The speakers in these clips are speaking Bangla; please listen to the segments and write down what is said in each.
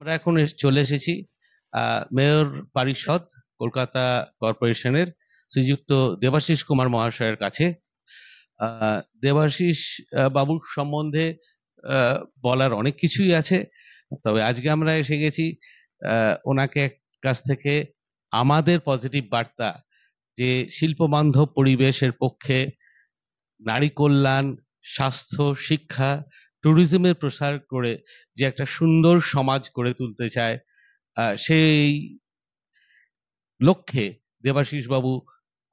আমরা এখন চলে এসেছি মেয়র পরিষদ কলকাতা কর্পোরেশনের শ্রীযুক্ত দেবাশিস কুমার মহাশয়ের কাছে। দেবাশিস বাবুর সম্বন্ধে বলার অনেক কিছুই আছে, তবে আজকে আমরা এসে গেছি ওনাকে কাছ থেকে আমাদের পজিটিভ বার্তা যে শিল্পবান্ধব পরিবেশের পক্ষে নারী কল্যাণ, স্বাস্থ্য, শিক্ষা, ট্যুরিজমের প্রসার করে যে একটা সুন্দর সমাজ গড়ে তুলতে চায়, সেই লক্ষ্যে দেবাশিস বাবু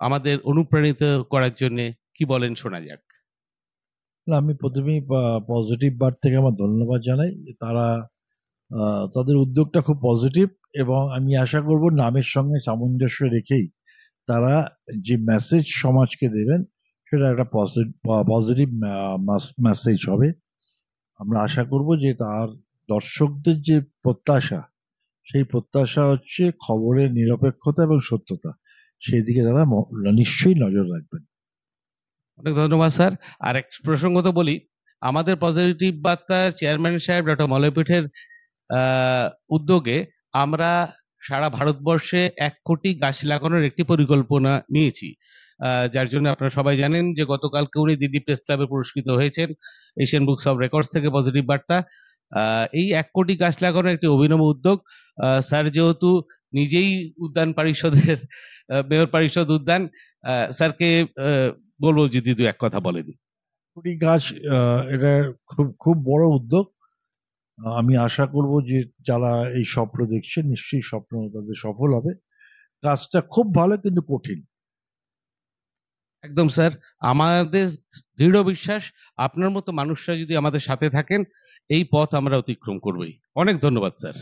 আমাদের অনুপ্রাণিত করার জন্য কি বলেন শোনা যাক। না, আমি প্রথমেই পজিটিভ বার থেকে আমার ধন্যবাদ জানাই যে তারা তাদের উদ্যোগটা খুব পজিটিভ। এবং আমি আশা করব নামের সঙ্গে সামঞ্জস্য রেখেই তারা যে মেসেজ সমাজকে দেবেন সেটা একটা পজিটিভ মেসেজ হবে। আমরা আশা করব যে তার দর্শকদের যে প্রত্যাশা, সেই প্রত্যাশা হচ্ছে খবরের নিরপেক্ষতা এবং সত্যতা, সেই দিকে তারা নিশ্চয়ই নজর রাখবেন। অনেক ধন্যবাদ স্যার। আর এক প্রসঙ্গত বলি, আমাদের পজিটিভ বার্তা চেয়ারম্যান সাহেব ডক্টর মলয়পীঠের উদ্যোগে আমরা সারা ভারতবর্ষে 1 কোটি গাছ লাগানোর একটি পরিকল্পনা নিয়েছি, যার জন্য আপনারা সবাই জানেন যে গতকালকে উনি দিল্লি প্রেস ক্লাবে পুরস্কৃত হয়েছেন এশিয়ান বুকস অফ রেকর্ডস থেকে পজিটিভ বার্তা। এই 1 কোটি গাছ লাগানোর একটি অভিনব উদ্যোগ। স্যার যেহেতু নিজেই উদ্যান পরিষদের মেয়র পরিষদ উদ্যান, স্যারকে বলবো যদি দু এক কথা বলেন। কুড়ি গাছ, এটা খুব খুব বড় উদ্যোগ। আমি আশা করব যে যারা এই স্বপ্ন দেখছে নিশ্চয়ই স্বপ্ন তাদের সফল হবে। কাজটা খুব ভালো কিন্তু কঠিন। একদম স্যার, আমাদের দৃঢ় বিশ্বাস আপনার মতো মানুষরা যদি আমাদের সাথে থাকেন এই পথ আমরা অতিক্রম করবই। অনেক ধন্যবাদ স্যার।